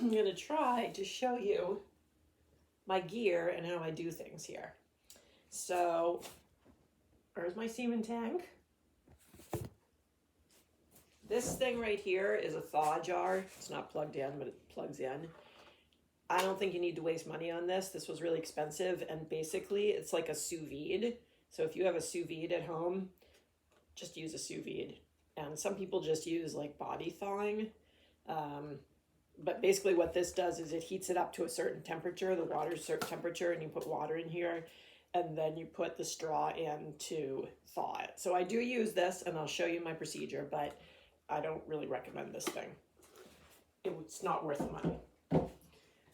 I'm going to try to show you my gear and how I do things here. So, there's my semen tank. This thing right here is a thaw jar. It's not plugged in, but it plugs in. I don't think you need to waste money on this. This was really expensive, and basically it's like a sous vide. So if you have a sous vide at home, just use a sous vide. And some people just use like body thawing. But basically what this does is it heats it up to a certain temperature, the water's a certain temperature, and you put water in here, and then you put the straw in to thaw it. So I do use this, and I'll show you my procedure, but I don't really recommend this thing. It's not worth the money.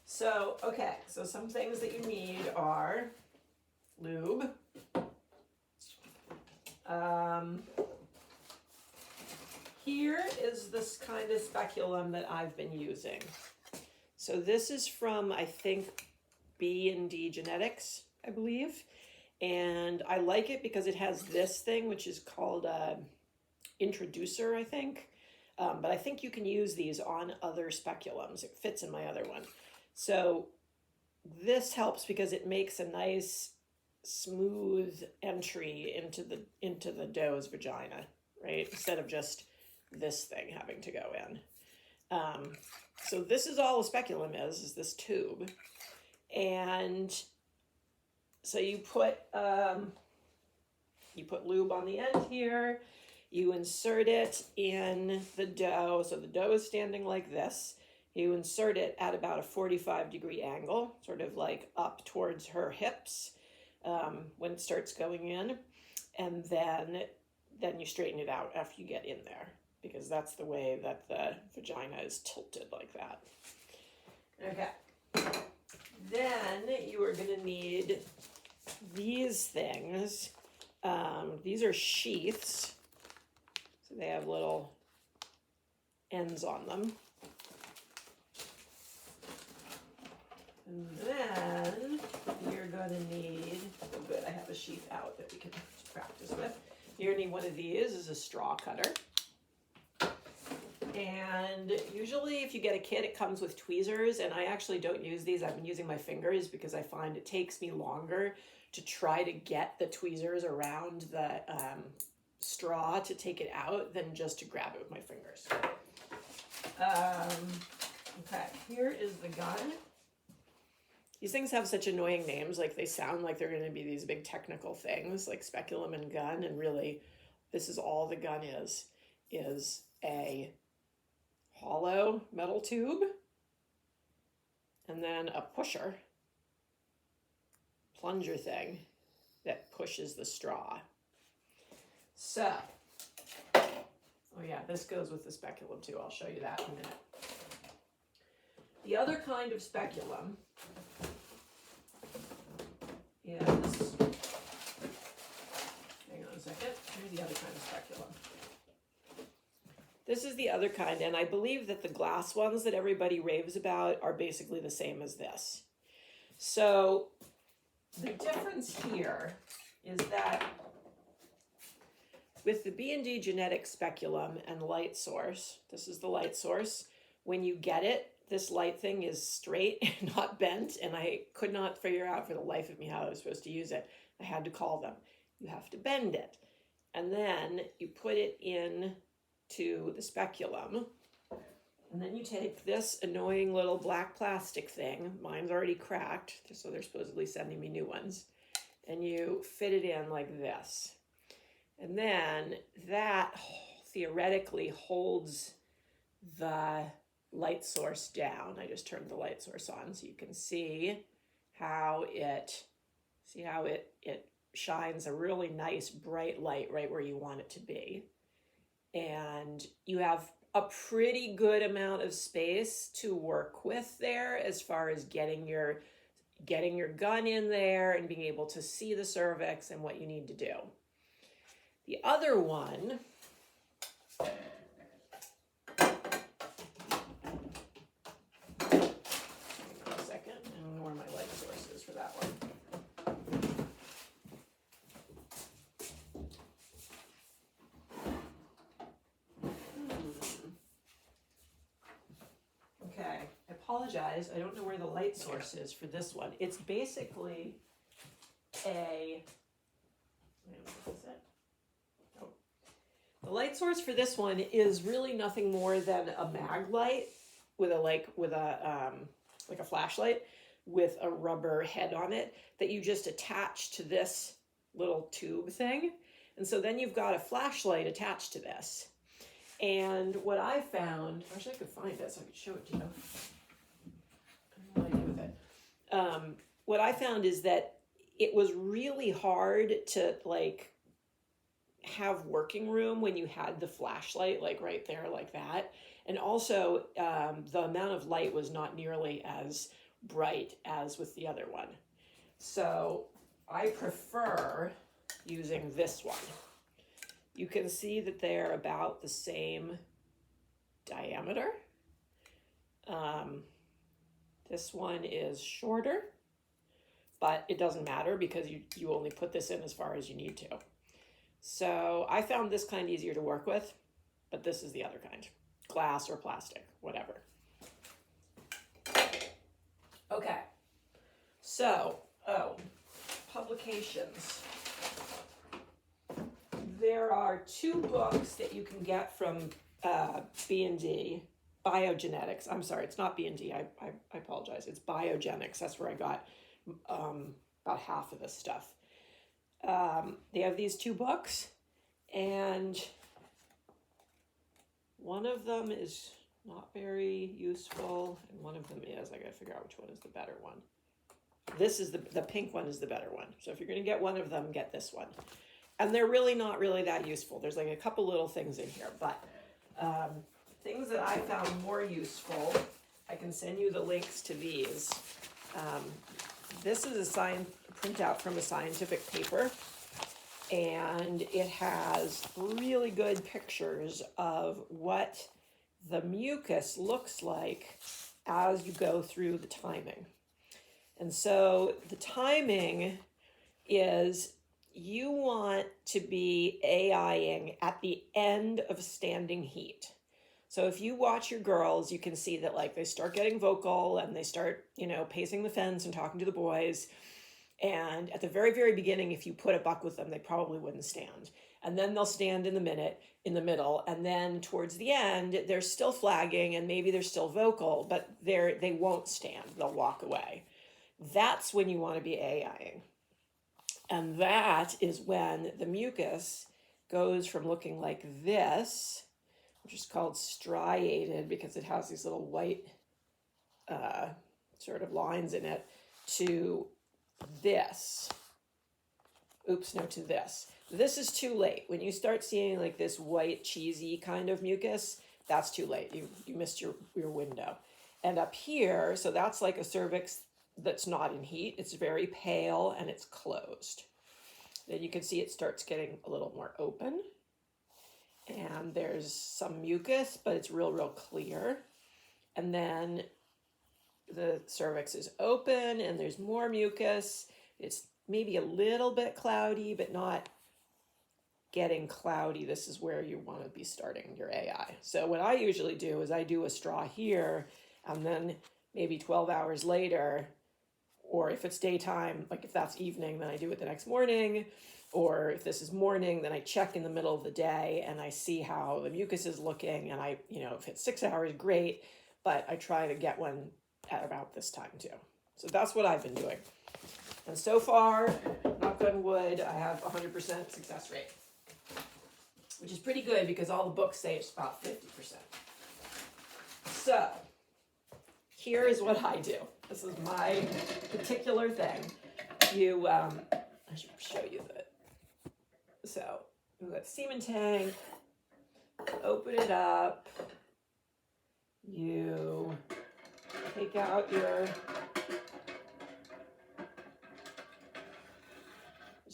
So, okay, so some things that you need are lube, here is this kind of speculum that I've been using. So this is from, I think, B&D Genetics, I believe. And I like it because it has this thing, which is called a introducer, I think. But I think you can use these on other speculums. It fits in my other one. So this helps because it makes a nice smooth entry into the doe's vagina, right? Instead of just this thing having to go in. So this is all a speculum is this tube. And so you put lube on the end here, you insert it in the doe. So the doe is standing like this. You insert it at about a 45-degree angle, sort of like up towards her hips when it starts going in. And then you straighten it out after you get in there, because that's the way that the vagina is tilted like that. Okay. Then you are going to need these things. These are sheaths. So they have little ends on them. And then you're going to need, oh good, I have a sheath out that we can practice with. You're going to need one of these is a straw cutter. And usually if you get a kit, it comes with tweezers, and I actually don't use these. I've been using my fingers because I find it takes me longer to try to get the tweezers around the straw to take it out than just to grab it with my fingers. Okay, here is the gun. These things have such annoying names, like they sound like they're going to be these big technical things, like speculum and gun, and really, this is all the gun is a hollow metal tube, and then a pusher, plunger thing that pushes the straw. So, oh yeah, this goes with the speculum too. I'll show you that in a minute. The other kind of speculum is, hang on a second, here's the other kind of speculum. This is the other kind, and I believe that the glass ones that everybody raves about are basically the same as this. So the difference here is that with the B&D Genetics speculum and light source, this is the light source, when you get it, this light thing is straight and not bent, and I could not figure out for the life of me how I was supposed to use it. I had to call them. You have to bend it, and then you put it in to the speculum, and then you take this annoying little black plastic thing, mine's already cracked, so they're supposedly sending me new ones, and you fit it in like this. And then that theoretically holds the light source down. I just turned the light source on so you can see how it shines a really nice bright light right where you want it to be. And you have a pretty good amount of space to work with there as far as getting your gun in there and being able to see the cervix and what you need to do. The other one, apologize. I don't know where the light source is for this one. It's basically a, what is it? Oh. The light source for this one is really nothing more than a mag light with a like a flashlight with a rubber head on it that you just attach to this little tube thing. And so then you've got a flashlight attached to this. And what I found, I wish I could find it so I could show it to you. I don't know what I do with it. What I found is that it was really hard to like have working room when you had the flashlight like right there like that. And also the amount of light was not nearly as bright as with the other one. So I prefer using this one. You can see that they're about the same diameter. This one is shorter, but it doesn't matter because you only put this in as far as you need to. So I found this kind easier to work with, but this is the other kind, glass or plastic, whatever. Okay, so, publications. There are 2 books that you can get from B&D, Biogenetics. I'm sorry, it's not B&D, I apologize. It's Biogenics, that's where I got about half of this stuff. They have these 2 books, and one of them is not very useful, and one of them is. I gotta figure out which one is the better one. This is the pink one is the better one. So if you're gonna get one of them, get this one. And they're really not really that useful. There's like a couple little things in here, but things that I found more useful, I can send you the links to these. This is a printout from a scientific paper, and it has really good pictures of what the mucus looks like as you go through the timing. And so the timing is you want to be AIing at the end of standing heat. So if you watch your girls, you can see that like they start getting vocal and they start, pacing the fence and talking to the boys. And at the very, very beginning, if you put a buck with them, they probably wouldn't stand. And then they'll stand in the middle. And then towards the end, they're still flagging and maybe they're still vocal, but they won't stand. They'll walk away. That's when you want to be AIing. And that is when the mucus goes from looking like this, which is called striated because it has these little white sort of lines in it, to this. To this. This is too late. When you start seeing like this white, cheesy kind of mucus, that's too late. You missed your window. And up here, so that's like a cervix that's not in heat. It's very pale and it's closed. Then you can see it starts getting a little more open. And there's some mucus, but it's real clear. And then the cervix is open and there's more mucus. It's maybe a little bit cloudy, but not getting cloudy. This is where you want to be starting your AI. So what I usually do is I do a straw here, and then maybe 12 hours later, or if it's daytime, like if that's evening, then I do it the next morning. Or if this is morning, then I check in the middle of the day and I see how the mucus is looking. And if it's 6 hours, great. But I try to get one at about this time too. So that's what I've been doing. And so far, knock on wood, I have 100% success rate, which is pretty good because all the books say it's about 50%. So here is what I do. This is my particular thing. I should show you that. So we've got the semen tank, open it up, you take out there's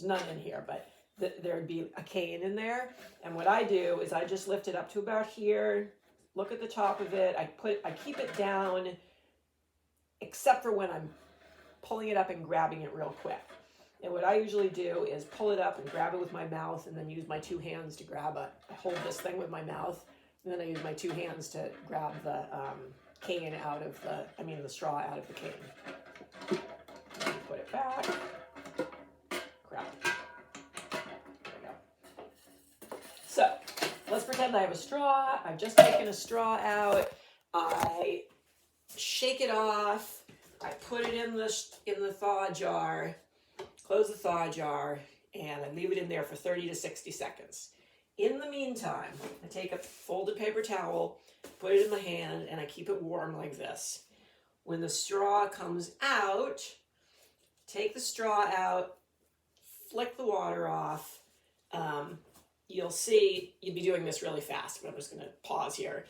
none in here, but there'd be a cane in there. And what I do is I just lift it up to about here, look at the top of it, I keep it down, except for when I'm pulling it up and grabbing it real quick. And what I usually do is pull it up and grab it with my mouth and then use my 2 hands to grab I hold this thing with my mouth, and then I use my 2 hands to grab the cane out of the straw out of the cane. Put it back. Crap. There we go. So let's pretend I have a straw. I've just taken a straw out. I shake it off. I put it in the thaw jar. Close the thaw jar, and I leave it in there for 30 to 60 seconds. In the meantime, I take a folded paper towel, put it in my hand, and I keep it warm like this. When the straw comes out, take the straw out, flick the water off. You'll see, you'd be doing this really fast, but I'm just going to pause here.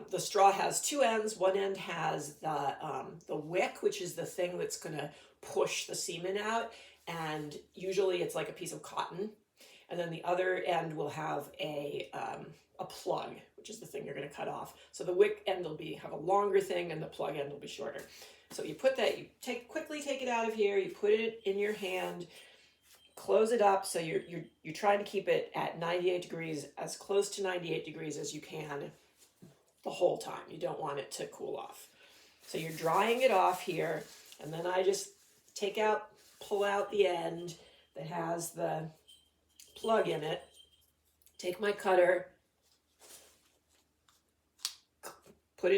The straw has two ends. One end has the wick, which is the thing that's going to push the semen out, and usually it's like a piece of cotton. And then the other end will have a plug, which is the thing you're going to cut off. So the wick end will have a longer thing, and the plug end will be shorter. So you put that, you quickly take it out of here. You put it in your hand, close it up. So you're trying to keep it at 98 degrees, as close to 98 degrees as you can the whole time. You don't want it to cool off. So you're drying it off here, and then I just pull out the end that has the plug in it, take my cutter, put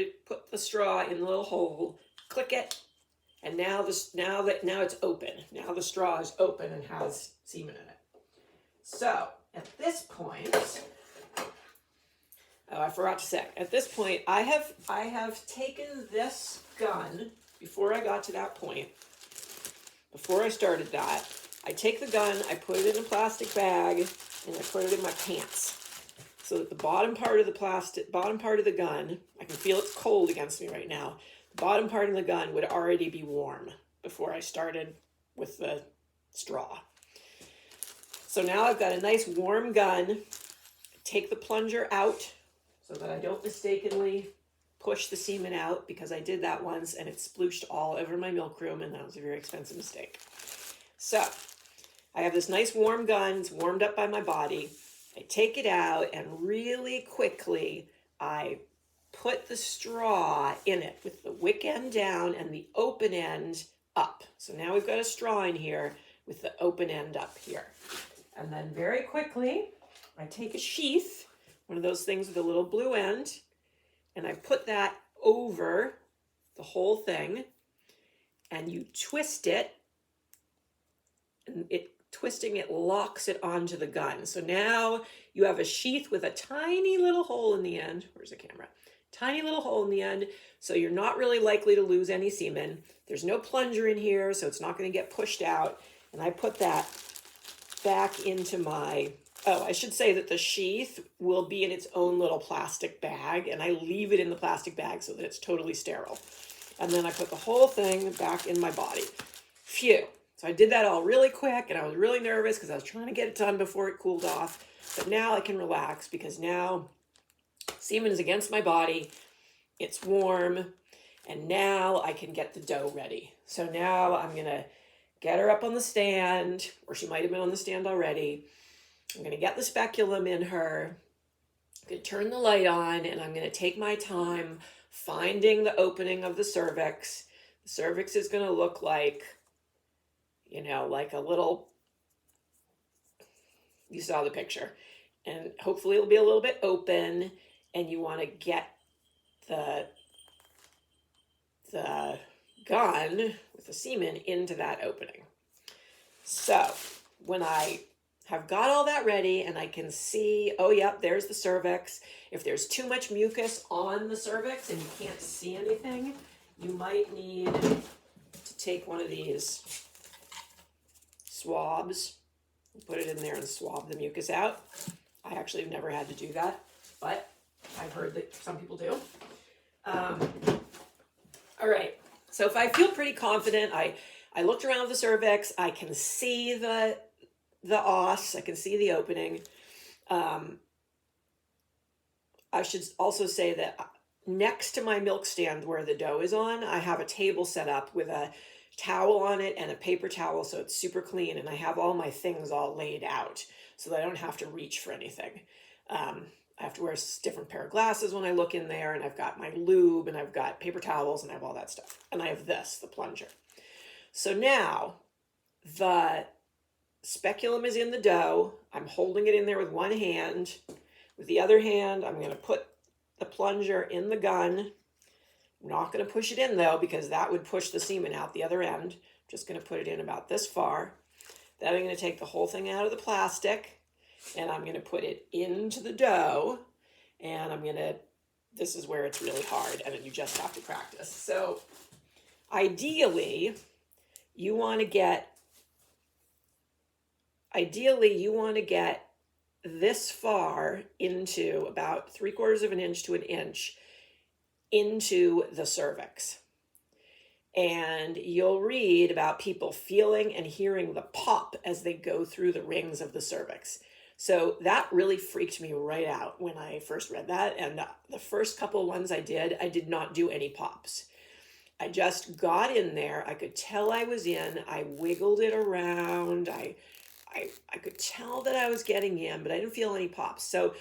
the straw in the little hole, click it, and now it's open. Now the straw is open and has semen in it. So at this point, I forgot to say, at this point I have taken this gun. Before I got to that point, before I started that, I take the gun, I put it in a plastic bag, and I put it in my pants. So that the bottom part of the gun, I can feel it's cold against me right now. The bottom part of the gun would already be warm before I started with the straw. So now I've got a nice warm gun. Take the plunger out so that I don't mistakenly push the semen out, because I did that once and it splooshed all over my milk room, and that was a very expensive mistake. So I have this nice warm gun. It's warmed up by my body. I take it out, and really quickly I put the straw in it with the wick end down and the open end up. So now we've got a straw in here with the open end up here. And then very quickly I take a sheath, one of those things with a little blue end, and I put that over the whole thing, and you twist it, and twisting it locks it onto the gun. So now you have a sheath with a tiny little hole in the end. Where's the camera? Tiny little hole in the end, so you're not really likely to lose any semen. There's no plunger in here, so it's not going to get pushed out. And I put that back into my... Oh, I should say that the sheath will be in its own little plastic bag, and I leave it in the plastic bag so that it's totally sterile. And then I put the whole thing back in my body. Phew. So I did that all really quick, and I was really nervous because I was trying to get it done before it cooled off. But now I can relax, because now semen is against my body, it's warm, and now I can get the dough ready. So now I'm going to get her up on the stand, or she might have been on the stand already. I'm going to get the speculum in her. I'm going to turn the light on, and I'm going to take my time finding the opening of the cervix. The cervix is going to look like, like a little, you saw the picture, and hopefully it'll be a little bit open, and you want to get the gun with the semen into that opening. So when I have got all that ready and I can see, oh yep, there's the cervix. If there's too much mucus on the cervix and you can't see anything, you might need to take one of these swabs, put it in there and swab the mucus out. I actually have never had to do that, but I've heard that some people do. All right, so if I feel pretty confident, I looked around the cervix, I can see the os, I can see the opening. I should also say that next to my milk stand where the dough is on, I have a table set up with a towel on it and a paper towel, so it's super clean, and I have all my things all laid out so that I don't have to reach for anything. I have to wear a different pair of glasses when I look in there, and I've got my lube, and I've got paper towels, and I have all that stuff. And I have this, the plunger. So now the speculum is in the dough. I'm holding it in there with one hand. With the other hand, I'm going to put the plunger in the gun. I'm not going to push it in though, because that would push the semen out the other end. I'm just going to put it in about this far. Then I'm going to take the whole thing out of the plastic, and I'm going to put it into the dough, and this is where it's really hard, and you just have to practice. So ideally, you want to get this far into about 3/4 of an inch to an inch into the cervix. And you'll read about people feeling and hearing the pop as they go through the rings of the cervix. So that really freaked me right out when I first read that. And the first couple ones I did not do any pops. I just got in there. I could tell I was in. I wiggled it around. I could tell that I was getting in, but I didn't feel any pops. So,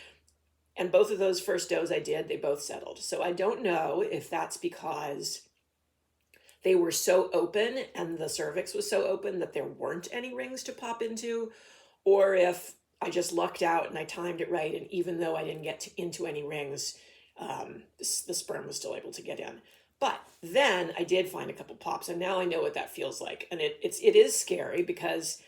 and both of those first does I did, they both settled. So I don't know if that's because they were so open and the cervix was so open that there weren't any rings to pop into, or if I just lucked out and I timed it right, and even though I didn't get into any rings, the sperm was still able to get in. But then I did find a couple pops, and now I know what that feels like. And it is scary because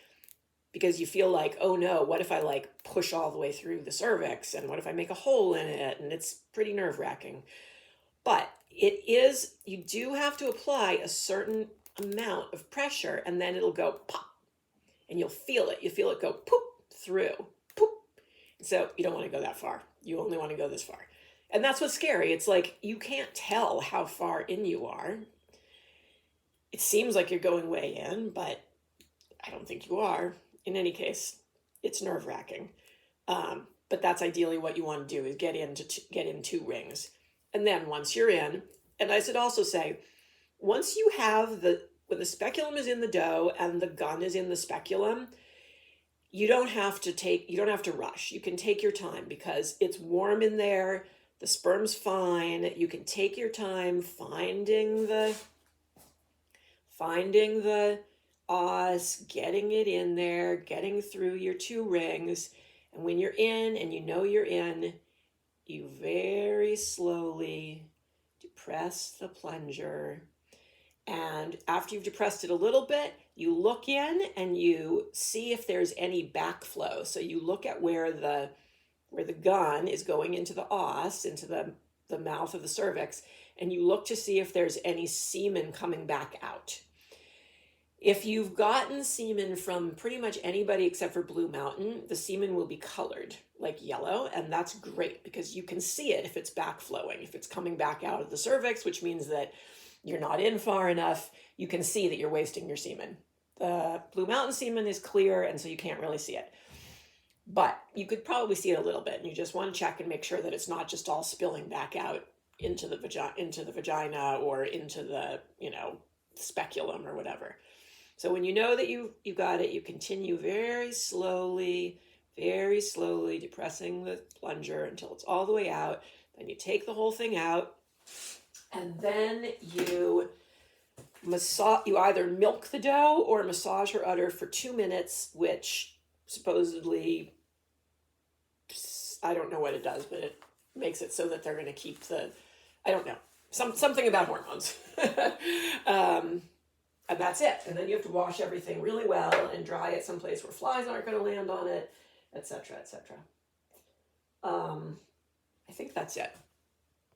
you feel like, oh no, what if I like push all the way through the cervix, and what if I make a hole in it? And it's pretty nerve-wracking. But you do have to apply a certain amount of pressure, and then it'll go pop, and you'll feel it. You feel it go poop through, poop. So you don't want to go that far. You only want to go this far. And that's what's scary. It's like you can't tell how far in you are. It seems like you're going way in, but I don't think you are. In any case, it's nerve-wracking. But that's ideally what you want to do, is get in 2 rings. And then once you're in, and I should also say, once you have when the speculum is in the dough and the gun is in the speculum, you don't have to rush. You can take your time because it's warm in there. The sperm's fine. You can take your time finding the os, getting it in there, getting through your 2 rings. And when you're in and you know you're in, you very slowly depress the plunger. And after you've depressed it a little bit, you look in and you see if there's any backflow. So you look at where the gun is going into the os, into the mouth of the cervix, and you look to see if there's any semen coming back out. If you've gotten semen from pretty much anybody except for Blue Mountain, the semen will be colored like yellow, and that's great because you can see it if it's backflowing. If it's coming back out of the cervix, which means that you're not in far enough, you can see that you're wasting your semen. The Blue Mountain semen is clear, and so you can't really see it. But you could probably see it a little bit, and you just want to check and make sure that it's not just all spilling back out into the vagina or into the, speculum or whatever. So when you know that you got it, you continue very slowly depressing the plunger until it's all the way out. Then you take the whole thing out, and then you either milk the dough or massage her udder for 2 minutes, which supposedly, I don't know what it does, but it makes it so that they're going to keep I don't know, something about hormones. And that's it. And then you have to wash everything really well and dry it someplace where flies aren't going to land on it, etc., etc. I think that's it.